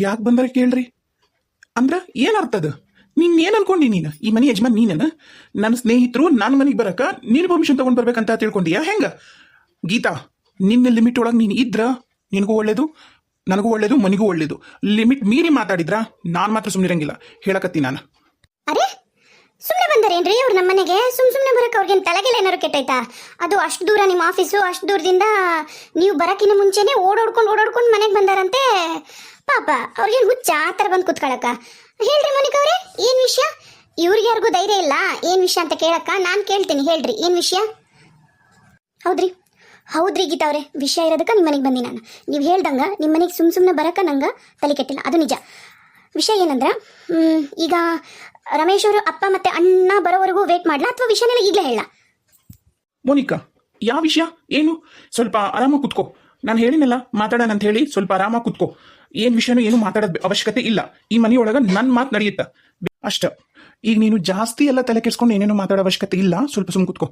ಯಾಕೆ ಬಂದಾರ ಕೇಳ್ರಿ ಅಂದ್ರ ಏನರ್ಥದ? ನೀನ್ ಏನ್ ಅನ್ಕೊಂಡಿ? ನೀನು ಈ ಮನೆ ಯಜಮಾನ್ ನೀನ? ನನ್ನ ಸ್ನೇಹಿತರು ನನ್ನ ಮನೆಗೆ ಬರಕ ನೀನು ಪರ್ಮಿಷನ್ ತಗೊಂಡ್ ಬರ್ಬೇಕಂತ ತಿಳ್ಕೊಂಡಿಯಾ? ಹೆಂಗ ಗೀತಾ, ನಿನ್ನ ಲಿಮಿಟ್ ಒಳಗೆ ನೀನು ಇದ್ರ ನಿನಗೂ ಒಳ್ಳೇದು, ನನಗೂ ಒಳ್ಳೇದು, ಮನಿಗೂ ಒಳ್ಳೇದು. ಲಿಮಿಟ್ ಮೀರಿ ಮಾತಾಡಿದ್ರ ನಾನ್ ಮಾತ್ರ ಸುಮ್ಮನಿರಂಗಿಲ್ಲ, ಹೇಳಕತ್ತಿ ನಾನು. ಅರೆ ಸುಮ್ಮನೆ ಬಂದಾರೇನ್ರಿ ಅವ್ರು ನಮ್ಮ ಮನೆಗೆ? ಸುಮ್ಮನೆ ಬರಕ್ಕೆ ಅವ್ರಿಗೇನು ತಲೆಗೆಲ್ಲ ಏನಾರು ಕೆಟ್ಟೈತಾ? ಅದು ಅಷ್ಟು ದೂರ ನಿಮ್ಮ ಆಫೀಸು, ಅಷ್ಟು ದೂರದಿಂದ ನೀವು ಬರಕ್ಕಿನ್ನ ಮುಂಚೆನೆ ಓಡಾಡ್ಕೊಂಡು ಮನೆಗೆ ಬಂದಾರಂತೆ. ಪಾಪ ಅವ್ರಿಗೇನು ಹುಚ್ಚ ಆ ಥರ ಬಂದು ಕೂತ್ಕೊಳಕ? ಹೇಳ್ರಿ ಮೋನಿಕಾ ಅವ್ರೆ, ಏನು ವಿಷಯ? ಇವ್ರಿಗೆ ಯಾರಿಗೂ ಧೈರ್ಯ ಇಲ್ಲ ಏನು ವಿಷಯ ಅಂತ ಕೇಳಕ್ಕ? ನಾನು ಕೇಳ್ತೀನಿ, ಹೇಳ್ರಿ ಏನು ವಿಷಯ? ಹೌದ್ರಿ ಗೀತಾ ಅವರೇ, ವಿಷಯ ಇರೋದಕ್ಕೆ ನಿಮ್ಮ ಮನೆಗೆ ಬಂದಿ ನಾನು. ನೀವು ಹೇಳ್ದಂಗೆ ನಿಮ್ಮ ಮನೆಗೆ ಸುಮ್ಮನೆ ಬರಕ್ಕೆ ನಂಗೆ ತಲೆ ಕೆಟ್ಟಿಲ್ಲ, ಅದು ನಿಜ. ವಿಷಯ ಏನಂದ್ರೆ, ಈಗ ರಮೇಶ್ ಅವರು ಅಪ್ಪ ಮತ್ತೆ ಅಣ್ಣ ಬರೋವರೆಗೂ ವೇಟ್ ಮಾಡ್ಲಾ ಅಥವಾ ವಿಷಯನೆಲ್ಲ ಈಗಲೇ ಹೇಳ? ಮೋನಿಕಾ, ಯಾವ ವಿಷಯ ಏನು? ಸ್ವಲ್ಪ ಆರಾಮಾಗಿ ಕುತ್ಕೋ. ನಾನು ಹೇಳಿನಲ್ಲ ಮಾತಾಡೋಣ ಅಂತ ಹೇಳಿ, ಸ್ವಲ್ಪ ಆರಾಮಾಗಿ ಕುತ್ಕೋ. ಏನು ವಿಷಯನೂ ಏನು ಮಾತಾಡೋದು ಅವಶ್ಯಕತೆ ಇಲ್ಲ. ಈ ಮನೆಯೊಳಗೆ ನನ್ನ ಮಾತು ನಡೆಯುತ್ತ ಅಷ್ಟ. ಈಗ ನೀನು ಜಾಸ್ತಿ ಎಲ್ಲ ತಲೆ ಕೆಡ್ಸ್ಕೊಂಡು ಏನೇನೋ ಮಾತಾಡೋ ಅವಶ್ಯಕತೆ ಇಲ್ಲ. ಸ್ವಲ್ಪ ಸುಮ್ಮನೆ ಕುತ್ಕೋ.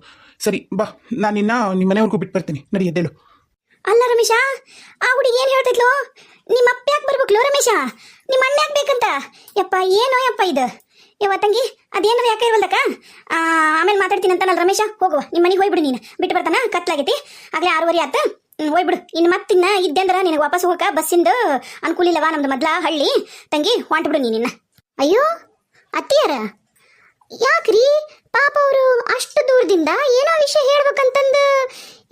ಸರಿ ಬಾ, ನಾನು ನಿಮ್ಮ ಮನೆಯವ್ರಿಗೂ ಬಿಟ್ಟು ಬರ್ತೀನಿ. ನಡಿ ಎದ್ದೇಳು. ಅಲ್ಲ ರಮೇಶ, ಆ ಹುಡುಗಿ ಏನು ಹೇಳ್ತಿದ್ಲು? ನಿಮ್ಮ ಅಪ್ಪ ಯಾಕೆ ಬರ್ಬೇಕಲ್ಲ ರಮೇಶ? ನಿಮ್ಮ ಅಣ್ಣ ಯಾಕೆ ಬೇಕಂತ? ಯಪ್ಪ ಏನೋ ಯಪ್ಪ ಇದು. ಯವ್ವ ತಂಗಿ, ಅದೇನೋ ಯಾಕೆ ಇರವಲ್ದಕ್ಕ? ಆಮೇಲೆ ಮಾತಾಡ್ತೀನಿ ಅಂತಾನಲ್ಲ ರಮೇಶ. ಹೋಗುವ, ನಿಮ್ಮ ಮನೆಗೆ ಹೋಗ್ಬಿಡು, ನೀನು ಬಿಟ್ಟು ಬರ್ತಾನ. ಕತ್ಲಾಗೈತಿ, ಆಗಲೇ 6:30 ಆತ. ಹೋಗ್ಬಿಡು. ಇನ್ನು ಮತ್ತಿನ್ನ ಇದ್ದೆ ಅಂದ್ರೆ ನಿನಗೆ ವಾಪಸ್ ಹೋಗಕ್ಕೆ ಬಸ್ಸಿಂದ ಅನುಕೂಲ ಇಲ್ಲವಾ? ನಮ್ದು ಮೊದ್ಲ ಹಳ್ಳಿ ತಂಗಿ, ಹೊಂಟ್ಬಿಡು ನೀನಿನ್ನ. ಅಯ್ಯೋ ಅತ್ತಿಯಾರ, ಯಾಕ್ರಿ ಪಾಪ ಅವರು ಅಷ್ಟು ದೂರದಿಂದ ಏನೋ ವಿಷಯ ಹೇಳ್ಬೇಕಂತಂದು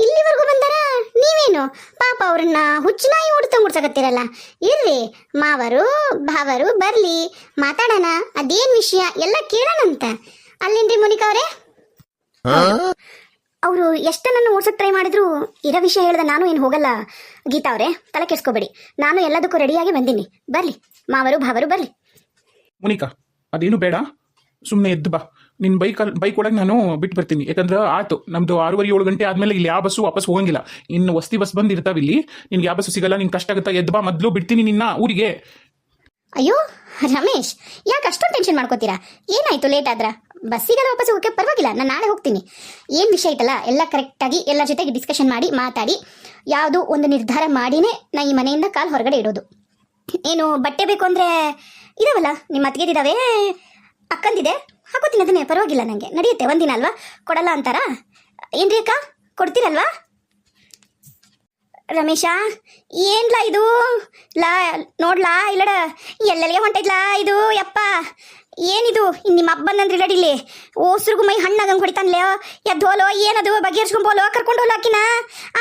ಇಲ್ಲಿವರೆಗೂ ಬಂದಾರ. ನೀವೇನು ಪಾಪ ಅವ್ರನ್ನ ಹುಚ್ಚನಾಯಿ ಓಡ್ಸಕತ್ತೀರಲ್ಲ. ಇರ್ರಿ, ಮಾವರು ಭಾವರು ಬರ್ಲಿ, ಮಾತಾಡೋಣ. ಅದೇನ್ ವಿಷಯ ಎಲ್ಲ ಕೇಳೋಣಂತ. ಅಲ್ಲೇನ್ರಿ ಮೋನಿಕಾ ಅವರೇ? ಅವರು ಎಷ್ಟು ನನ್ನ ಓಡ್ಸಕ್ ಟ್ರೈ ಮಾಡಿದ್ರು ಇರೋ ವಿಷಯ ಹೇಳ್ದ ನಾನು ಏನು ಹೋಗಲ್ಲ ಗೀತಾ ಅವರೇ, ತಲೆ ಕೆಡ್ಸ್ಕೋಬೇಡಿ. ನಾನು ಎಲ್ಲದಕ್ಕೂ ರೆಡಿಯಾಗಿ ಬಂದೀನಿ. ಬರ್ಲಿ ಮಾವರು ಭಾವರು ಬರ್ಲಿ. ಮೋನಿಕಾ, ಅದೇನು ಬೇಡ, ಸುಮ್ಮನೆ ಎದ್ದು ಬಾ. ನಿನ್ನ ಬೈಕ್ ಒಳಗೆ ನಾನು ಬಿಟ್ಟು ಬರ್ತೀನಿ. ಯಾಕಂದ್ರೆ ಆಯ್ತು, ನಮ್ದು 6:30 7 ಗಂಟೆ ಆದ್ಮೇಲೆ ಇಲ್ಲಿ ಯಾವ ಬಸ್ಸು ವಾಪಸ್ ಹೋಗಂಗಿಲ್ಲ. ಇನ್ನು ವಸ್ತಿ ಬಸ್ ಬಂದು ಇರ್ತಾವ ಇಲ್ಲಿ. ನಿನ್ಗೆ ಯಾವ ಬಸ್ಸು ಸಿಗಲ್ಲ, ನಿನ್ ಕಷ್ಟ ಆಗುತ್ತಾ? ಎದ್ದು ಬಾ, ಮೊದಲು ಬಿಡ್ತೀನಿ ನಿನ್ನ ಊರಿಗೆ. ಅಯ್ಯೋ ರಮೇಶ್, ಯಾಕೆ ಅಷ್ಟೊಂದು ಟೆನ್ಷನ್ ಮಾಡ್ಕೋತೀರಾ? ಏನಾಯ್ತು ಲೇಟ್ ಆದ್ರ? ಬಸ್ಸಿಗೆಲ್ಲ ವಾಪಸ್ ಹೋಗಕ್ಕೆ ಪರವಾಗಿಲ್ಲ, ನಾನು ನಾಳೆ ಹೋಗ್ತೀನಿ. ಏನು ವಿಷಯ ಐತಲ್ಲ ಎಲ್ಲ ಕರೆಕ್ಟಾಗಿ ಎಲ್ಲರ ಜೊತೆಗೆ ಡಿಸ್ಕಷನ್ ಮಾಡಿ ಮಾತಾಡಿ ಯಾವುದೋ ಒಂದು ನಿರ್ಧಾರ ಮಾಡಿನೇ ನಾ ಈ ಮನೆಯಿಂದ ಕಾಲು ಹೊರಗಡೆ ಇಡೋದು. ಏನು ಬಟ್ಟೆ ಬೇಕು ಅಂದರೆ ಇದಾವಲ್ಲ, ನಿಮ್ಮ ಅತ್ತಿಗೆದಿದ್ದಾವೆ, ಅಕ್ಕಂದಿದೆ, ಹಾಕೋತೀನಿ. ಅದನ್ನೇ ಪರವಾಗಿಲ್ಲ, ನನಗೆ ನಡೆಯುತ್ತೆ. ಒಂದಿನ ಅಲ್ವಾ, ಕೊಡಲ್ಲ ಅಂತಾರ? ಏನ್ರಿ ಅಕ್ಕ, ಕೊಡ್ತೀರಲ್ವಾ? ರಮೇಶ, ಏನ್ಲಾ ಇದು? ಲಾ ನೋಡ್ಲಾ ಇಲ್ಲಡ, ಎಲ್ಲೆಲ್ಲಿಗೆ ಹೊಂಟೈತ್ಲಾ ಇದು? ಯಪ್ಪ ಏನಿದು? ನಿಮ್ಮ ಹಬ್ಬ ಬಂದಂದ್ರಿ ಇಲ್ಲಿ ಓಸ್ರಿಗೂ ಮೈ ಹಣ್ಣಾಗಂಗೆ ಹೊಡಿತಾನ್ಲೇ. ಎದ್ದೋಲೋ ಏನದು? ಬಗೆಹರಿಸ್ಕೊಂಬೋಲೋ, ಕರ್ಕೊಂಡು ಹೋಲೋ ಆಕಿನ.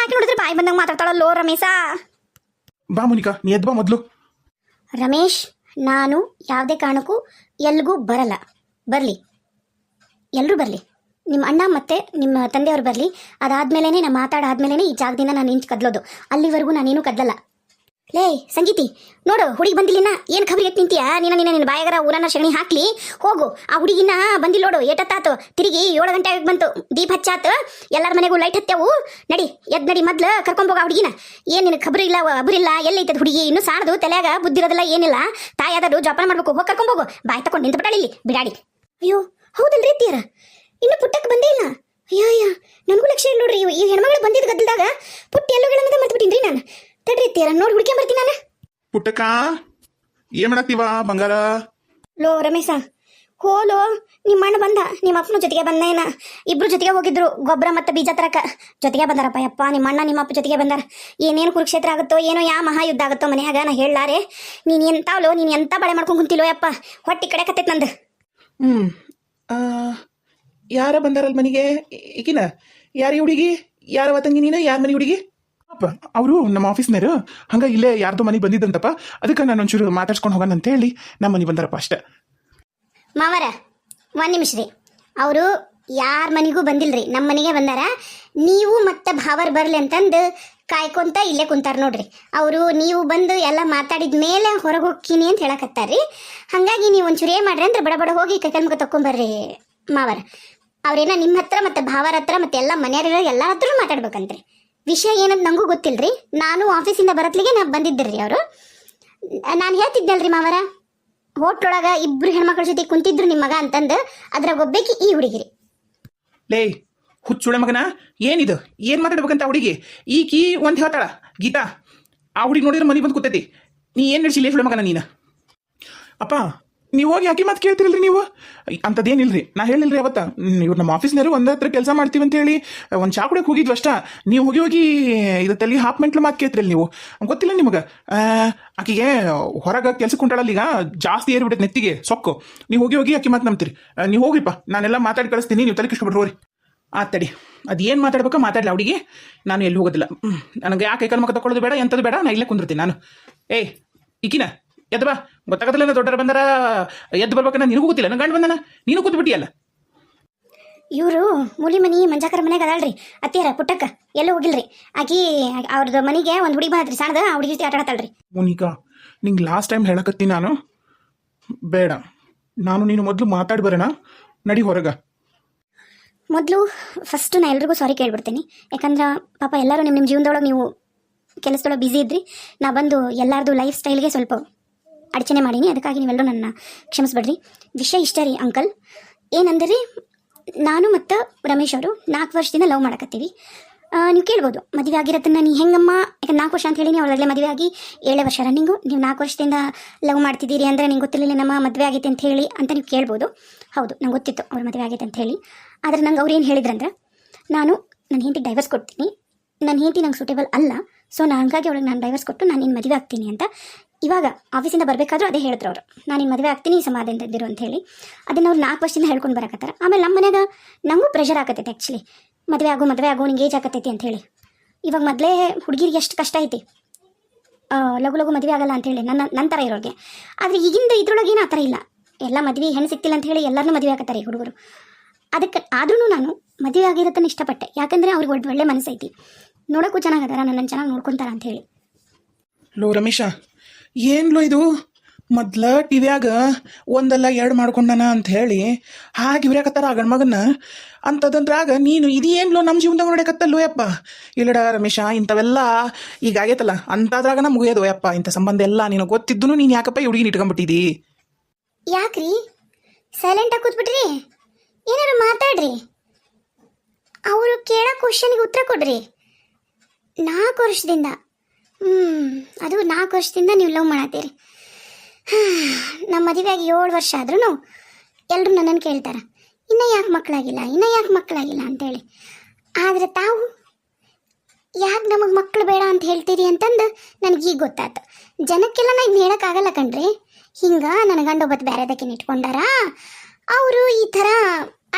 ಆಕಿ ನೋಡಿದ್ರೆ ಬಾಯಿ ಬಂದಂಗೆ ಮಾತಾಡ್ತಾಳಲ್ಲೋ ರಮೇಶ. ಬಾ ಮೋನಿಕಾ, ನೀ ಎದ್ದು ಬಾ ಮೊದಲು. ರಮೇಶ್, ನಾನು ಯಾವುದೇ ಕಾರಣಕ್ಕೂ ಎಲ್ಗೂ ಬರಲ್ಲ. ಬರಲಿ, ಎಲ್ಲರೂ ಬರಲಿ. ನಿಮ್ಮ ಅಣ್ಣ ಮತ್ತು ನಿಮ್ಮ ತಂದೆಯವರು ಬರಲಿ. ಅದಾದ್ಮೇಲೆ ನಾನು ಮಾತಾಡಾದ್ಮೇಲೆ ಈ ಜಾಗದಿಂದ ನಾನು ನಿಂತು ಕದ್ಲೋದು. ಅಲ್ಲಿವರೆಗೂ ನಾನೇನು ಕದ್ಲಲ್ಲ. ಲೇ ಸಂಗೀತಿ, ನೋಡು ಹುಡುಗಿ ಬಂದಿಲ್ಲಿನ. ಏನು ಖಬರಿ ಎತ್ತು ನಿಂತೀಯ? ನಿನ್ನ ಬಾಯಗರ ಊರನ್ನ ಶಗಣಿ ಹಾಕ್ಲಿ. ಹೋಗು, ಆ ಹುಡುಗಿನ ಬಂದಿಲ್ಲ ನೋಡು. ಏಟತ್ತಾತು, ತಿರುಗಿ 7 ಗಂಟೆ ಆಗಿ ಬಂತು. ದೀಪ ಹಚ್ಚಾತು, ಎಲ್ಲರ ಮನೆಗೂ ಲೈಟ್ ಹತ್ತೆವು. ನಡಿ, ಎದ್ ನಡಿ, ಮೊದ್ಲು ಕರ್ಕೊಂಬೋಗ ಆ ಹುಡುಗಿನ. ಏನು ನಿನಗೆ ಖಬರಿ ಇಲ್ಲ, ಒಬ್ಬರಿಲ್ಲ. ಎಲ್ಲೈತದ ಹುಡುಗಿ? ಇನ್ನೂ ಸಾಣದು, ತಲೆಯಾಗ ಬುದ್ಧಿರೋದಿಲ್ಲ, ಏನಿಲ್ಲ. ತಾಯಾದದು ಜೋಪಾನ ಮಾಡ್ಬೇಕು. ಹೋಗಿ ಕರ್ಕೊಂಬೋಗು. ಬಾಯ್ ತಕೊಂಡು ನಿಂತು ಬಿಡಾಳಿ ಇಲ್ಲಿ ಬಿಡಾಡಿ. ಅಯ್ಯೋ ಹೌದಲ್ರಿ ಅತ್ತಿಯರ, ಇನ್ನು ಪುಟ್ಟಕ್ಕೆ ಬಂದೇ ಇಲ್ಲ. ಅಯ್ಯ ನನಗೂ ಲಕ್ಷ್ಯ ಇಲ್ಲ ನೋಡ್ರಿ. ಈ ಹೆಣ್ಮಗಳು ಬಂದಿದ್ದು ಗದ್ದಲ್ದಾಗ ಪುಟ್ಟ ಎಲ್ಲೋಗಳನ್ನದ ಮರ್ತ್ಬಿಟ್ಟಿನ್ರಿ ನಾನು. ತಡ್ರಿ ಅತ್ತಿಯರ, ನೋಡಿ ಹುಡುಕ್ಯಾಂ ಬರ್ತೀನಿ ನಾನು. ಪುಟ್ಟಕ್ಕ, ಏನ್ ಮಾಡಾಕ್ತೀವ ಬಂಗಾರ? ಲೋ ರಮೇಶ, ಹೋಲೋ, ನಿಮ್ಮ ಅಣ್ಣ ಬಂದ, ನಿಮ್ಮ ಅಪ್ಪನ ಜೊತೆಗೆ ಬಂದೇನ. ಇಬ್ರು ಜೊತೆಗೆ ಹೋಗಿದ್ರು ಗೊಬ್ಬರ ಮತ್ತು ಬೀಜ ತರಕ. ಜೊತೆಗೆ ಬಂದಾರಪ್ಪ. ಯಪ್ಪ, ನಿಮ್ಮ ಅಣ್ಣ ನಿಮ್ಮ ಅಪ್ಪ ಜೊತೆಗೆ ಬಂದಾರ. ಏನೇನು ಕುರುಕ್ಷೇತ್ರ ಆಗುತ್ತೋ ಏನೋ, ಯಾವ ಮಹಾಯುದ್ಧ ಆಗುತ್ತೋ ಮನೆಯಾಗ, ನಾ ಹೇಳಾರೆ. ನೀನು ಎಂತಾವ್ಲೋ, ನೀನು ಎಂತ ಬಳೆ ಮಾಡ್ಕೊಂಡು ಕುಂತಿಲ್ಲೋ ಯಪ್ಪ. ಹೊಟ್ಟಿ ಕಡೆ ಕತ್ತೈತೆ ನಂದು. ಯಾರ ಬಂದಾರಲ್ಲ ಮನೆಗೆ? ಈಗಿನ ಯಾರ ಹುಡುಗಿ? ಯಾರವ ತಂಗಿ ನೀನು? ಯಾರ ಮನೆ ಹುಡುಗಿ? ಅಪ್ಪ ಅವರು ನಮ್ಮ ಆಫೀಸ್ನರು. ಹಂಗ ಇಲ್ಲೇ ಯಾರ್ದೋ ಮನೆಗೆ ಬಂದಿದ್ದಂತಪ್ಪ. ಅದಕ್ಕೆ ನಾನು ಒಂಚೂರು ಮಾತಾಡ್ಸ್ಕೊಂಡು ಹೋಗೋಣ ಅಂತ ಹೇಳಿ ನಮ್ಮ ಮನೆಗೆ ಬಂದಾರಪ್ಪ ಅಷ್ಟೇ. ಮಾವರ ಒಂದು ನಿಮಿಷ ರೀ, ಅವರು ಯಾರ ಮನೆಗೂ ಬಂದಿಲ್ರಿ, ನಮ್ಮ ಮನೆಗೆ ಬಂದಾರ. ನೀವು ಮತ್ತೆ ಭಾವರ್ ಬರಲಿ ಅಂತಂದು ಕಾಯ್ಕೊಂತ ಇಲ್ಲೇ ಕುಂತಾರ ನೋಡ್ರಿ. ಅವರು ನೀವು ಬಂದು ಎಲ್ಲ ಮಾತಾಡಿದ ಮೇಲೆ ಹೊರಗೆ ಹೋಗ್ತೀನಿ ಅಂತ ಹೇಳಕತ್ತಾರ್ರಿ. ಹಾಗಾಗಿ ನೀವು ಒಂಚೂರು ಏನು ಮಾಡ್ರಿ ಅಂದ್ರೆ ಬಡ ಹೋಗಿ ಕೈಕಲ್ಮುಖ ತಕೊಂಬರ್ರಿ ಮಾವರ. ಅವ್ರೇನ ನಿಮ್ಮ ಹತ್ರ ಮತ್ತು ಭಾವರ ಹತ್ರ ಮತ್ತು ಎಲ್ಲ ಮನೆಯವರ ಎಲ್ಲ ಹತ್ರ ಮಾತಾಡ್ಬೇಕಂತ್ರಿ. ವಿಷಯ ಏನಂತ ನನಗೂ ಗೊತ್ತಿಲ್ಲರಿ. ನಾನು ಆಫೀಸಿಂದ ಬರತ್ಲಿಗೆ ನಾನು ಬಂದಿದ್ದರಿ. ಅವರು ನಾನು ಹೇಳ್ತಿದ್ದಲ್ರಿ ಮಾವರ, ಹೋಟ್ಲೊಳಗೆ ಇಬ್ರು ಹೆಣ್ಮಕ್ಳ ಜೊತೆ ಕುಂತಿದ್ರು ನಿಮ್ಮ ಮಗ ಅಂತಂದು. ಅದ್ರಾಗ ಒಬ್ಬೇಕಿ ಈ ಹುಡುಗಿರಿ. ಲೇ ಹುಚ್ಚುಳೆ ಮಗನ, ಏನಿದು? ಏನು ಮಾತಾಡ್ಬೇಕಂತ ಹುಡುಗಿ? ಈಕಿ ಒಂದು ಹೇಳ್ತಾಳ ಗೀತಾ. ಆ ಹುಡುಗಿ ನೋಡಿದ್ರೆ ಮನೆ ಬಂದು ಕೂತೈತಿ. ನೀ ಏನು ನಡೆಸಿಲ್ಲ ಸುಳ್ಳ ಮಗನ ನೀನು ಅಪ್ಪ ನೀವು ಹೋಗಿ ಯಾಕೆ ಮಾತು ಕೇಳ್ತಿರಲ್ರಿ ನೀವು ಅಂಥದ್ದೇನಿಲ್ರಿ ನಾ ಹೇಳಿಲ್ರಿ ಅವತ್ತ ಇವ್ರು ನಮ್ಮ ಆಫೀಸ್ನವರು ಒಂದೇ ಹತ್ರ ಕೆಲಸ ಮಾಡ್ತೀವಿ ಅಂತ ಹೇಳಿ ಒಂದು ಚಾ ಕುಡಿಯೋಕೆ ಹೋಗಿದ್ವಿ ಅಷ್ಟ ನೀವು ಹೋಗಿ ಇದು ತಲೆ ಹಾಫ್ ಮೆಂಟ್ಲು ಮಾತು ಕೇಳ್ತಿರಲ್ಲ ನೀವು ಗೊತ್ತಿಲ್ಲ ನಿಮಗೆ ಆಕಿಗೆ ಹೊರಗೆ ಕೆಲ್ಸಕ್ಕೆ ಹೊಂಟಾಳಲ್ಲ ಈಗ ಜಾಸ್ತಿ ಏರ್ಬಿಟ್ಟೆ ನೆತ್ತಿಗೆ ಸೊಕ್ಕು ನೀವು ಹೋಗಿ ಆಕಿ ಮಾತು ನಂಬ್ತೀರಿ ನೀವು ಹೋಗಿಪ್ಪ ನಾನೆಲ್ಲ ಮಾತಾಡಿ ಕಳಿಸ್ತೀನಿ ನೀವು ತಲೆ ಕಿಸ್ಕೊಬಿಟ್ರಿ ಹೋರಿ ಆತಡಿ ಅದು ಏನು ಮಾತಾಡ್ಬೇಕು ಮಾತಾಡಲಿ ಅವಳಿಗೆ ನಾನು ಎಲ್ಲಿ ಹೋಗೋದಿಲ್ಲ ನನಗೆ ಯಾಕೆ ಕೈಕಾಲು ಮಕ್ಕ ತಗೊಳ್ಳೋದು ಬೇಡ ಎಂಥದ್ದು ಬೇಡ ನಾನು ಇಲ್ಲೇ ಕುಂದಿರ್ತೀನಿ ನಾನು ಏಯ್ ಈಕಿನ ಎದ್ದು ಬಾ ಗೊತ್ತಾಗತ್ತಲ್ಲ ದೊಡ್ಡರ ಬಂದಾರ ಎದ್ದು ಬರ್ಬೇಕನ್ನ ನಿನಗೂ ಗೊತ್ತಿಲ್ಲ ನನ್ನ ಗಂಡು ಬಂದನ ನೀನು ಕೂತ್ಬಿಟ್ಟಿಯಲ್ಲ ಇವರು ಮೂಲಿ ಮನಿ ಮಂಜಾಕರ ಮನೆಗೆ ಅದಲ್ರಿ ಅತ್ತಿಯರ ಪುಟ್ಟಕ್ಕ ಎಲ್ಲೂ ಹೋಗಿಲ್ರಿ ಆಕಿ ಅವ್ರದ್ದು ಮನೆಗೆ ಒಂದು ಹುಡುಗಿ ಬಂದ್ರಿ ಸಣ್ಣದ ಆ ಹುಡುಗಿ ಜೊತೆ ಆಟ ಆಡತಾಳ್ರಿ ಮೋನಿಕಾ ನಿಂಗೆ ಲಾಸ್ಟ್ ಟೈಮ್ ಹೇಳಕತ್ತೀನಿ ನಾನು ಬೇಡ ನಾನು ನೀನು ಮೊದಲು ಮಾತಾಡಿ ಬರೋಣ ನಡಿ ಹೊರಗ ಮೊದಲು ಫಸ್ಟು ನಾ ಎಲ್ರಿಗೂ ಸಾರಿ ಕೇಳ್ಬಿಡ್ತೀನಿ ಯಾಕಂದ್ರೆ ಪಾಪ ಎಲ್ಲರೂ ನಿಮ್ಮ ಜೀವನದೊಳಗೆ ನೀವು ಕೆಲಸದೊಳಗೆ ಬ್ಯುಸಿ ಇದ್ರಿ ನಾ ಬಂದು ಎಲ್ಲರದು ಲೈಫ್ ಸ್ಟೈಲ್ಗೆ ಸ್ವಲ್ಪ ಅಡಚಣೆ ಮಾಡೀನಿ ಅದಕ್ಕಾಗಿ ನೀವೆಲ್ಲರೂ ನನ್ನ ಕ್ಷಮಿಸ್ಬಿಡ್ರಿ ವಿಷಯ ಇಷ್ಟ ರೀ ಅಂಕಲ್ ಏನಂದ್ರೆ ನಾನು ಮತ್ತು ರಮೇಶ್ ಅವರು 4 ವರ್ಷದಿಂದ ಲವ್ ಮಾಡಕತ್ತೀವಿ ನೀವು ಕೇಳ್ಬೋದು ಮದುವೆ ಆಗಿರತ್ತನ್ನ ನೀ ಹೆಂಗಮ್ಮ ಯಾಕಂದ್ರೆ 4 ವರ್ಷ ಅಂತ ಹೇಳಿ ಅವಳಲ್ಲೇ ಮದುವೆ ಆಗಿ 7 ವರ್ಷ ರನ್ನಿಂಗು ನೀವು 4 ವರ್ಷದಿಂದ ಲವ್ ಮಾಡ್ತಿದ್ದೀರಿ ಅಂದರೆ ನಿಂಗೆ ಗೊತ್ತಿರಲಿಲ್ಲ ನಮ್ಮ ಮದುವೆ ಆಗೈತೆ ಅಂತ ಹೇಳಿ ಅಂತ ನೀವು ಕೇಳ್ಬೋದು ಹೌದು ನಂಗೆ ಗೊತ್ತಿತ್ತು ಅವ್ರ ಮದುವೆ ಆಗೈತೆ ಅಂತ ಹೇಳಿ ಆದರೆ ನಂಗೆ ಅವ್ರು ಏನು ಹೇಳಿದ್ರಂದ್ರೆ ನಾನು ನನ್ನ ಹೆಂಡತಿಗೆ ಡೈವರ್ಸ್ ಕೊಡ್ತೀನಿ ನನ್ನ ಹೆಂಡತಿ ನಂಗೆ ಸೂಟೇಬಲ್ ಅಲ್ಲ ಸೊ ಹಂಗಾಗಿ ಅವಳಿಗೆ ನಾನು ಡೈವರ್ಸ್ ಕೊಟ್ಟು ನಾನು ನಿನ್ನ ಮದುವೆ ಆಗ್ತೀನಿ ಅಂತ ಇವಾಗ ಆಫೀಸಿಂದ ಬರಬೇಕಾದ್ರೂ ಅದೇ ಹೇಳಿದ್ರು ಅವರು ನಾನು ನಿನ್ನ ಮದುವೆ ಆಗ್ತೀನಿ ಸಮಾಧಾನದಿಂದ ಇದ್ದಿರು ಅಂತ ಹೇಳಿ ಅದನ್ನು ಅವ್ರು 4 ವರ್ಷದಿಂದ ಹೇಳ್ಕೊಂಡು ಬರಕತ್ತಾರೆ ಆಮೇಲೆ ನಮ್ಮ ಮನೆಯಾಗ ನಮಗೂ ಪ್ರೆಷರ್ ಆಗತ್ತೈತೆ ಆ್ಯಕ್ಚುಲಿ ಮದುವೆ ಆಗು ನಿಂಗೆ ಏಜ್ ಆಗತ್ತೈತಿ ಅಂತ ಹೇಳಿ ಇವಾಗ ಮೊದಲೇ ಹುಡುಗಿರಿಗೆ ಎಷ್ಟು ಕಷ್ಟ ಐತಿ ಲಘು ಮದುವೆ ಆಗಲ್ಲ ಅಂತೇಳಿ ನನ್ನ ಥರ ಇರೋರಿಗೆ ಆದರೆ ಈಗಿಂದ ಇದ್ರೊಳಗೆ ಏನೂ ಆ ಥರ ಇಲ್ಲ ಎಲ್ಲ ಮದುವೆ ಹೆಣ್ಣು ಸಿಕ್ತಿಲ್ಲ ಅಂತ ಹೇಳಿ ಎಲ್ಲರನ್ನೂ ಮದುವೆ ಆಗತ್ತಾರೆ ಈ ಹುಡುಗರು ಅದಕ್ಕೆ ಆದ್ರೂ ನಾನು ಮದುವೆ ಆಗಿರತ್ತನ್ನು ಇಷ್ಟಪಟ್ಟೆ ಯಾಕಂದರೆ ಅವ್ರಿಗೆ ಒಳ್ಳೆ ಮನಸ್ಸೈತಿ ನೋಡೋಕ್ಕೂ ಚೆನ್ನಾಗದಾರ ನನ್ನನ್ನು ಚೆನ್ನಾಗಿ ನೋಡ್ಕೊತಾರ ಅಂತ ಹೇಳಿ ಲೋ ರಮೇಶ ಏನ್ಲೋ ಇದು ಮೊದ್ಲ ಟಿವ್ಯಾಗ ಒಂದಲ್ಲ 2 ಮಾಡ್ಕೊಂಡನ ಅಂತ ಹೇಳಿ ಹಾಗೆ ಇವ್ರ್ಯಾಕತ್ತಾರ ಆ ಗಂಡ್ಮಗನ್ನ ಅಂತದಂದ್ರಾಗ ನೀನು ಇದೇನ್ಲೋ ನಮ್ಮ ಜೀವನದಾಗ ನೋಡಕತ್ತಲ್ಲೋ ಯಪ್ಪ ಇಲ್ಲಡ ರಮೇಶ ಇಂಥವೆಲ್ಲ ಈಗ ಆಗೈತಲ್ಲ ಅಂತಾದ್ರಾಗನ ಮುಗಿಯೋದು ಯಪ್ಪ ಇಂಥ ಸಂಬಂಧ ಎಲ್ಲ ನೀನು ಗೊತ್ತಿದ್ದು ನೀನು ಯಾಕಪ್ಪ ಈ ಹುಡುಗಿನ ಇಟ್ಕೊಂಡ್ಬಿಟ್ಟಿದಿ ಯಾಕ್ರಿ ಸೈಲೆಂಟಾಗಿ ಕೂತ್ಬಿಟ್ರಿ ಏನಾರು ಮಾತಾಡ್ರಿ ಅವರು ಕೇಳೋ ಕ್ವಶನ್ಗೆ ಉತ್ತರ ಕೊಡ್ರಿ 4 ವರ್ಷದಿಂದ ಅದು 4 ವರ್ಷದಿಂದ ನೀವು ಲವ್ ಮಾಡತ್ತೀರಿ ನಮ್ಮ ಮದುವೆಯಾಗಿ 7 ವರ್ಷ ಆದ್ರೂ ಎಲ್ಲರೂ ನನ್ನನ್ನು ಕೇಳ್ತಾರೆ ಇನ್ನೂ ಯಾಕೆ ಮಕ್ಕಳಾಗಿಲ್ಲ ಅಂತೇಳಿ ಆದರೆ ತಾವು ಯಾಕೆ ನಮಗೆ ಮಕ್ಕಳು ಬೇಡ ಅಂತ ಹೇಳ್ತೀರಿ ಅಂತಂದು ನನಗೀಗ ಗೊತ್ತಾಯ್ತು ಜನಕ್ಕೆಲ್ಲ ನಾ ಇನ್ನು ಹೇಳೋಕ್ಕಾಗಲ್ಲ ಕಣ್ರಿ ಹಿಂಗೆ ನನ್ನ ಗಂಡ ಒಬ್ಬತ್ತು ಬೇರೆದಕ್ಕೆ ಇಟ್ಕೊಂಡಾರ ಅವರು ಈ ಥರ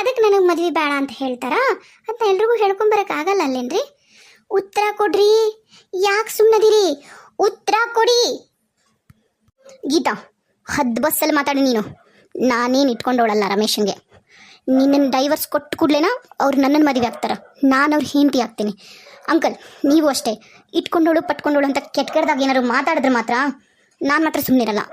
ಅದಕ್ಕೆ ನನಗೆ ಮದುವೆ ಬೇಡ ಅಂತ ಹೇಳ್ತಾರ ಅಂತ ಎಲ್ರಿಗೂ ಹೇಳ್ಕೊಂಬರಕ್ಕಾಗಲ್ಲ ಅಲ್ಲೇನ್ರಿ ಉತ್ತರ ಕೊಡ್ರಿ ಯಾಕೆ ಸುಮ್ಮನದಿರಿ ಉತ್ತರ ಕೊಡಿ ಗೀತಾ 10 ಬಸ್ಸಲ್ಲಿ ಮಾತಾಡಿ ನೀನು ನಾನೇನು ಇಟ್ಕೊಂಡೋಳಲ್ಲ ರಮೇಶನ್ಗೆ ನಿನ್ನನ್ನು ಡೈವರ್ಸ್ ಕೊಟ್ಟು ಕೂಡಲೇನ ಅವ್ರು ನನ್ನನ್ನು ಮದುವೆ ಆಗ್ತಾರೆ ನಾನು ಅವ್ರ ಹೆಂಡತಿ ಆಗ್ತೀನಿ ಅಂಕಲ್ ನೀವು ಅಷ್ಟೇ ಇಟ್ಕೊಂಡೋಳು ಪಟ್ಕೊಂಡೋಳು ಅಂತ ಕೆಟ್ಟದಾಗ ಏನಾದ್ರು ಮಾತಾಡಿದ್ರೆ ಮಾತ್ರ ನಾನು ಮಾತ್ರ ಸುಮ್ಮನಿರಲ್ಲ